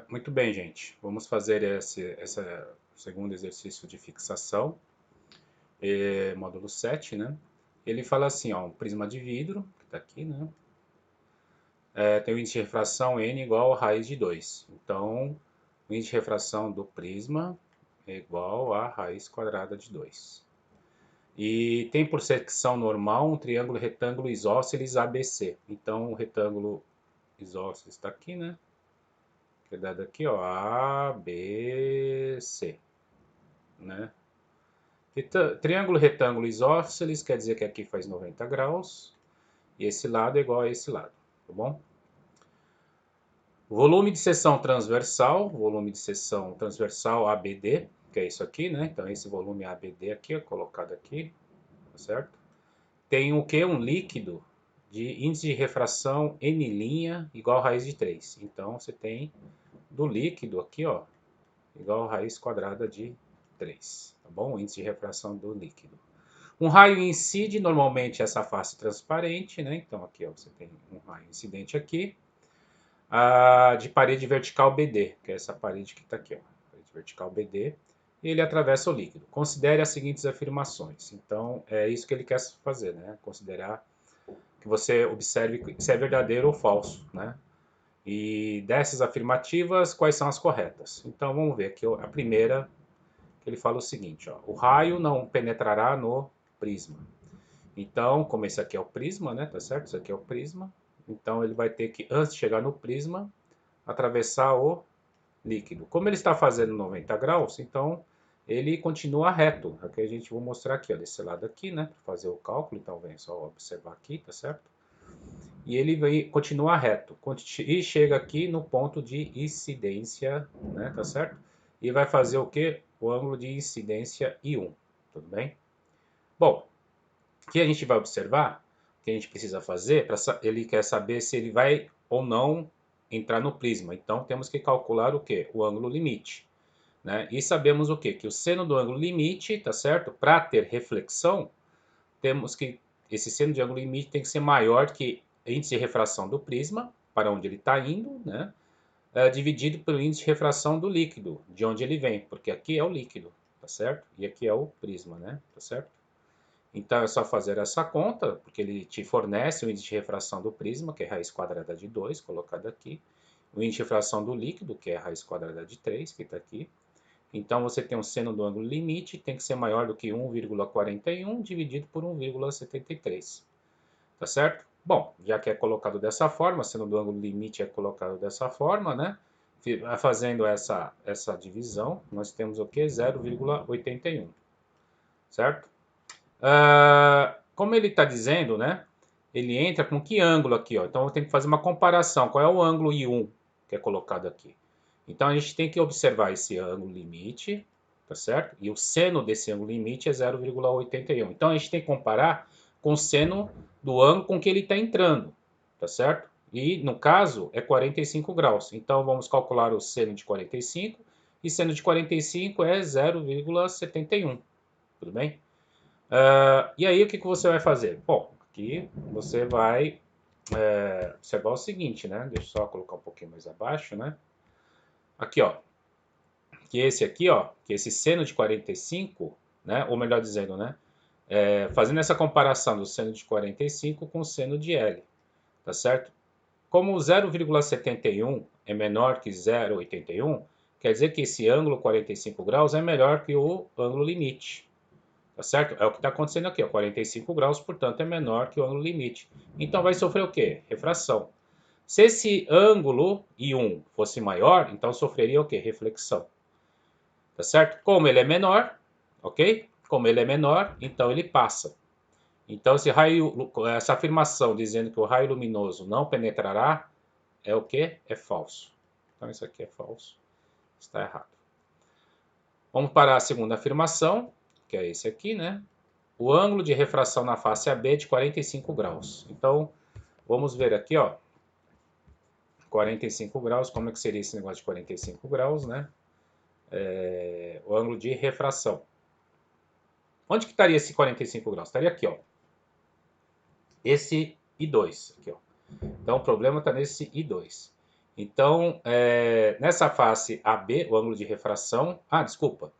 Muito bem, gente. Vamos fazer esse segundo exercício de fixação, módulo 7, né? Ele fala assim, ó, um prisma de vidro, que está aqui, né? Tem o índice de refração N igual a raiz de 2. Então, o índice de refração do prisma é igual a raiz quadrada de 2. E tem por secção normal um triângulo retângulo isósceles ABC. Então, o retângulo isósceles está aqui, né? Que é dado aqui, ó, ABC, né? Triângulo retângulo isósceles quer dizer que aqui faz 90 graus e esse lado é igual a esse lado, tá bom? Volume de seção transversal ABD, que é isso aqui, né? Então esse volume ABD aqui é colocado aqui, tá certo? Tem o que? Um líquido de índice de refração N' igual a raiz de 3. Então você tem do líquido aqui, ó, igual a raiz quadrada de 3, tá bom? O índice de refração do líquido. Um raio incide normalmente essa face transparente, né? Então aqui ó, você tem um raio incidente aqui, de parede vertical BD, que é essa parede que está aqui, ó, parede vertical BD, e ele atravessa o líquido. Considere as seguintes afirmações. Então é isso que ele quer fazer, né? Considerar que você observe se é verdadeiro ou falso, né? E dessas afirmativas, quais são as corretas? Então vamos ver aqui a primeira, que ele fala o seguinte, ó, o raio não penetrará no prisma. Então, como esse aqui é o prisma, né, tá certo? Isso aqui é o prisma. Então ele vai ter que, antes de chegar no prisma, atravessar o líquido. Como ele está fazendo 90 graus, então ele continua reto. Aqui a gente vou mostrar aqui, ó, desse lado aqui, né, para fazer o cálculo. Então vem só observar aqui, tá certo? E ele vem, continua reto e chega aqui no ponto de incidência, né, tá certo? E vai fazer o que? O ângulo de incidência I1, tudo bem? Bom, o que a gente vai observar, o que a gente precisa fazer, ele quer saber se ele vai ou não entrar no prisma. Então temos que calcular o que? O ângulo limite. Né? E sabemos o que? Que o seno do ângulo limite, tá certo? Para ter reflexão, temos que esse seno de ângulo limite tem que ser maior que o índice de refração do prisma, para onde ele está indo, né? Dividido pelo índice de refração do líquido, de onde ele vem, porque aqui é o líquido, tá certo? E aqui é o prisma, né? Tá certo? Então é só fazer essa conta, porque ele te fornece o índice de refração do prisma, que é raiz quadrada de 2, colocado aqui. O índice de refração do líquido, que é raiz quadrada de 3, que está aqui. Então você tem um seno do ângulo limite, tem que ser maior do que 1,41 dividido por 1,73. Tá certo? Bom, já que é colocado dessa forma, seno do ângulo limite é colocado dessa forma, né? Fazendo essa divisão, nós temos o que? 0,81, certo? Como ele está dizendo, né? Ele entra com que ângulo aqui, ó? Então eu tenho que fazer uma comparação. Qual é o ângulo I1 que é colocado aqui? Então a gente tem que observar esse ângulo limite, tá certo? E o seno desse ângulo limite é 0,81. Então a gente tem que comparar com o seno do ângulo com que ele está entrando, tá certo? E no caso é 45 graus. Então vamos calcular o seno de 45 e seno de 45 é 0,71, tudo bem? E aí o que você vai fazer? Bom, aqui você vai observar o seguinte, né? Deixa eu só colocar um pouquinho mais abaixo, né? Aqui, ó, que esse aqui, ó, que esse seno de 45, né? Ou melhor dizendo, né? Fazendo essa comparação do seno de 45 com o seno de L, tá certo? Como o 0,71 é menor que 0,81, quer dizer que esse ângulo 45 graus é melhor que o ângulo limite. Tá certo? É o que está acontecendo aqui, ó, 45 graus, portanto, é menor que o ângulo limite. Então vai sofrer o quê? Refração. Se esse ângulo I1 fosse maior, então sofreria o quê? Reflexão. Tá certo? Como ele é menor, ok? Como ele é menor, então ele passa. Então essa afirmação dizendo que o raio luminoso não penetrará é o quê? É falso. Então isso aqui é falso. Está errado. Vamos para a segunda afirmação, que é esse aqui, né? O ângulo de refração na face AB é de 45 graus. Então, vamos ver aqui, ó. 45 graus, como é que seria esse negócio de 45 graus, né? O ângulo de refração. Onde que estaria esse 45 graus? Estaria aqui, ó. Esse I2, aqui, ó. Então, o problema está nesse I2. Então, nessa face AB, o ângulo de refração... Ah, desculpa.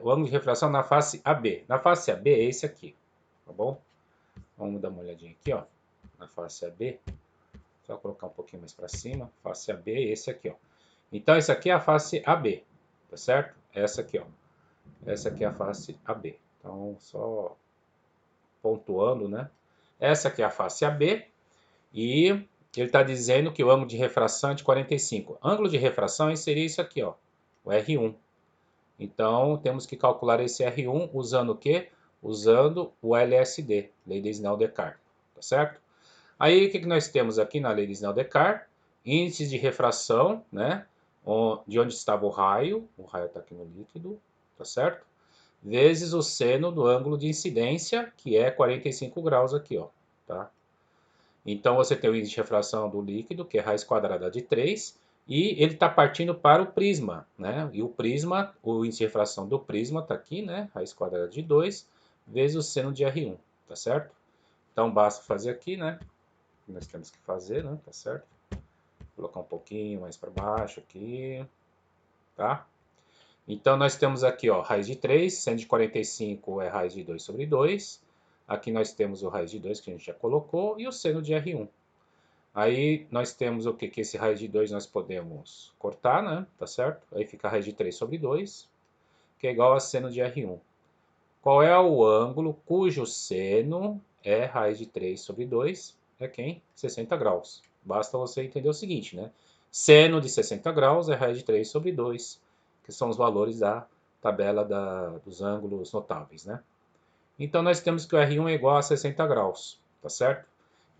O ângulo de refração na face AB. Na face AB é esse aqui, tá bom? Vamos dar uma olhadinha aqui, ó. Na face AB. Só colocar um pouquinho mais para cima. Face AB é esse aqui, ó. Então, essa aqui é a face AB, tá certo? Essa aqui, ó. Essa aqui é a face AB. Então, só pontuando, né? Essa aqui é a face AB e ele está dizendo que o ângulo de refração é de 45. Ângulo de refração seria isso aqui, ó, o R1. Então, temos que calcular esse R1 usando o quê? Usando o LSD, Lei de Snell-Descartes, tá certo? Aí, o que nós temos aqui na Lei de Snell-Descartes? Índices de refração, né? De onde estava o raio está aqui no líquido, tá certo? Vezes o seno do ângulo de incidência, que é 45 graus aqui, ó, tá? Então, você tem o índice de refração do líquido, que é raiz quadrada de 3, e ele está partindo para o prisma, né? E o prisma, o índice de refração do prisma está aqui, né? Raiz quadrada de 2, vezes o seno de R1, tá certo? Então, basta fazer aqui, né? O que nós temos que fazer, né? Tá certo? Vou colocar um pouquinho mais para baixo aqui, tá? Então, nós temos aqui, ó, raiz de 3, seno de 45 é raiz de 2 sobre 2. Aqui nós temos o raiz de 2, que a gente já colocou, e o seno de R1. Aí nós temos o que? Que esse raiz de 2 nós podemos cortar, né? Tá certo? Aí fica a raiz de 3 sobre 2, que é igual a seno de R1. Qual é o ângulo cujo seno é raiz de 3 sobre 2? É quem? 60 graus. Basta você entender o seguinte, né? Seno de 60 graus é raiz de 3 sobre 2, que são os valores da tabela dos ângulos notáveis, né? Então, nós temos que o R1 é igual a 60 graus, tá certo?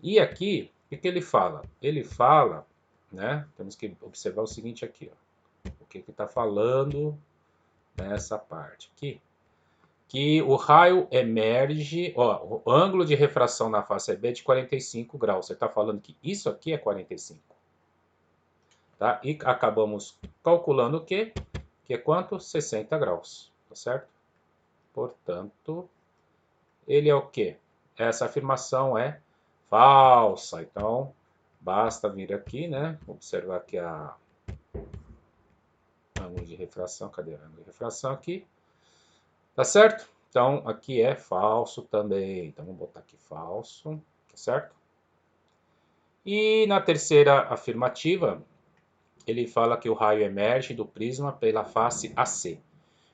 E aqui, o que ele fala? Ele fala, né? Temos que observar o seguinte aqui, ó. O que está falando nessa parte aqui? Que o raio emerge, ó, o ângulo de refração na face AB é de 45 graus. Você está falando que isso aqui é 45. Tá? E acabamos calculando o quê? Que é quanto? 60 graus, tá certo? Portanto, ele é o quê? Essa afirmação é falsa. Então, basta vir aqui, né? Observar aqui a ângulo de refração. Cadê o ângulo de refração aqui? Tá certo? Então, aqui é falso também. Então, vamos botar aqui falso, tá certo? E na terceira afirmativa, ele fala que o raio emerge do prisma pela face AC.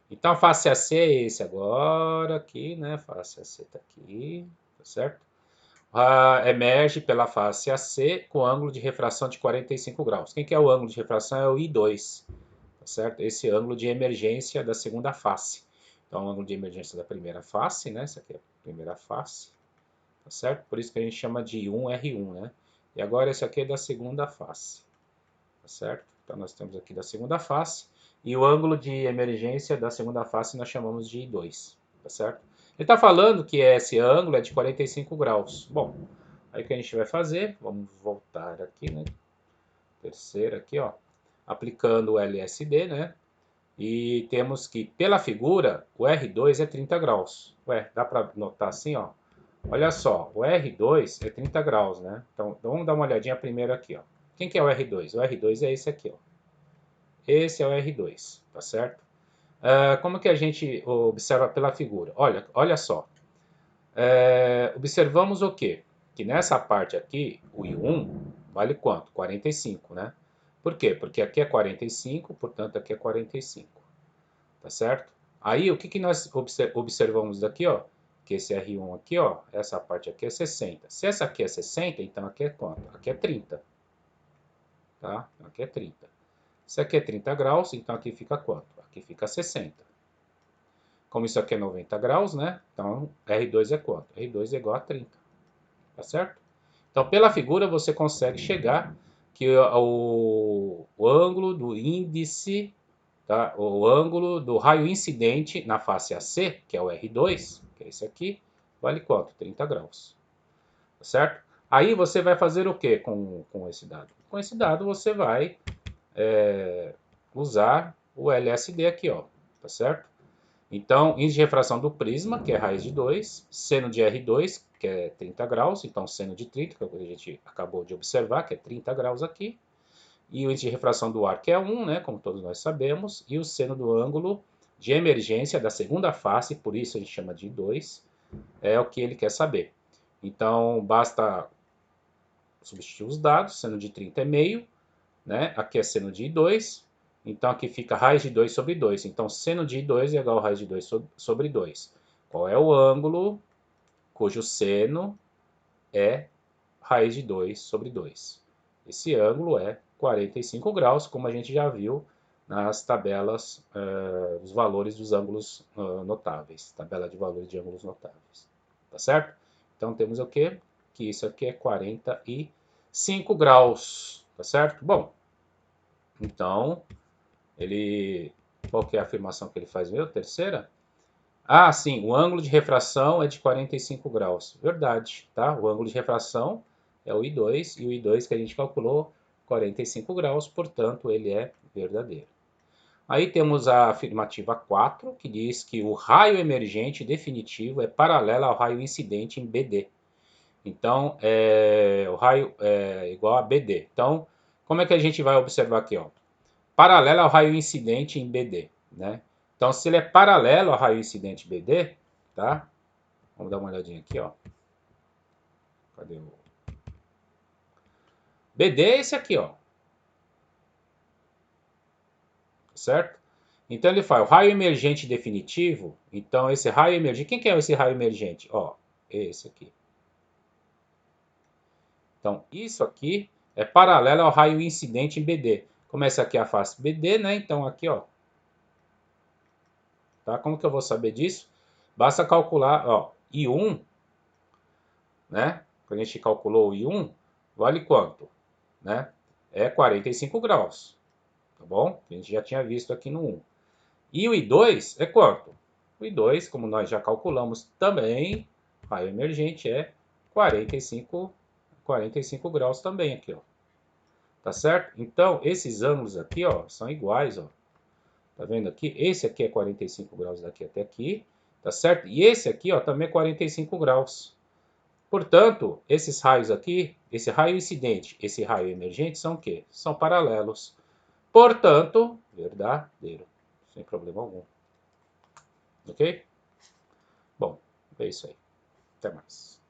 Então, a face AC é esse agora, aqui, né? Face AC tá aqui, tá certo? Emerge pela face AC com ângulo de refração de 45 graus. Quem que é o ângulo de refração? É o I2, tá certo? Esse ângulo de emergência da segunda face. Então, o ângulo de emergência da primeira face, né? Essa aqui é a primeira face, tá certo? Por isso que a gente chama de I1R1, né? E agora esse aqui é da segunda face, tá certo? Então, nós temos aqui da segunda face. E o ângulo de emergência da segunda face nós chamamos de I2, tá certo? Ele está falando que esse ângulo é de 45 graus. Bom, aí o que a gente vai fazer? Vamos voltar aqui, né? Terceira aqui, ó. Aplicando o LSD, né? E temos que, pela figura, o R2 é 30 graus. Ué, dá para notar assim, ó. Olha só, o R2 é 30 graus, né? Então, vamos dar uma olhadinha primeiro aqui, ó. Quem que é o R2? O R2 é esse aqui, ó. Esse é o R2, tá certo? Como que a gente observa pela figura? Olha só. Observamos o quê? Que nessa parte aqui, o I1 vale quanto? 45, né? Por quê? Porque aqui é 45, portanto aqui é 45, tá certo? Aí o que nós observamos daqui, ó? Que esse R1 aqui, ó, essa parte aqui é 60. Se essa aqui é 60, então aqui é quanto? Aqui é 30, tá? Aqui é 30. Se aqui é 30 graus, então aqui fica quanto? Aqui fica 60. Como isso aqui é 90 graus, né? Então, R2 é quanto? R2 é igual a 30, tá certo? Então, pela figura, você consegue chegar que o ângulo do índice, tá? O ângulo do raio incidente na face AC, que é o R2, que é esse aqui, vale quanto? 30 graus, tá certo? Aí você vai fazer o que com esse dado? Com esse dado você vai usar o LSD aqui, ó, tá certo? Então, índice de refração do prisma, que é raiz de 2, seno de R2, que é 30 graus, então seno de 30, que é o que a gente acabou de observar, que é 30 graus aqui, e o índice de refração do ar, que é 1, né, como todos nós sabemos, e o seno do ângulo de emergência da segunda face, por isso a gente chama de I2, é o que ele quer saber. Então, basta substituir os dados, seno de 30 é meio, né? Aqui é seno de I2, então aqui fica raiz de 2 sobre 2. Então, seno de I2 é igual a raiz de 2 sobre 2. Qual é o ângulo cujo seno é raiz de 2 sobre 2? Esse ângulo é 45 graus, como a gente já viu nas tabelas dos valores dos ângulos notáveis. Tabela de valores de ângulos notáveis. Tá certo? Então, temos o quê? Que isso aqui é 45 graus. Tá certo? Bom, então, qual que é a afirmação que ele faz mesmo? Terceira? Ah, sim, o ângulo de refração é de 45 graus. Verdade, tá? O ângulo de refração é o I2, e o I2 que a gente calculou, 45 graus, portanto, ele é verdadeiro. Aí temos a afirmativa 4, que diz que o raio emergente definitivo é paralelo ao raio incidente em BD. Então, o raio é igual a BD. Então, como é que a gente vai observar aqui? Ó? Paralelo ao raio incidente em BD, né? Então, se ele é paralelo ao raio incidente BD, tá? Vamos dar uma olhadinha aqui, ó. Cadê o... BD é esse aqui, ó. Certo? Então, ele fala o raio emergente definitivo. Então, esse raio emergente... Quem que é esse raio emergente? Ó, esse aqui. Então, isso aqui é paralelo ao raio incidente em BD. Começa aqui a face BD, né? Então, aqui, ó. Tá? Como que eu vou saber disso? Basta calcular, ó, I1, né? Quando a gente calculou o I1, vale quanto? Né? É 45 graus, tá bom? A gente já tinha visto aqui no 1. E o I2 é quanto? O I2, como nós já calculamos também, raio emergente é 45 graus também aqui, ó. Tá certo? Então, esses ângulos aqui, ó, são iguais, ó. Tá vendo aqui? Esse aqui é 45 graus daqui até aqui, tá certo? E esse aqui, ó, também é 45 graus. Portanto, esses raios aqui, esse raio incidente, esse raio emergente são o quê? São paralelos. Portanto, verdadeiro, sem problema algum. Ok? Bom, é isso aí. Até mais.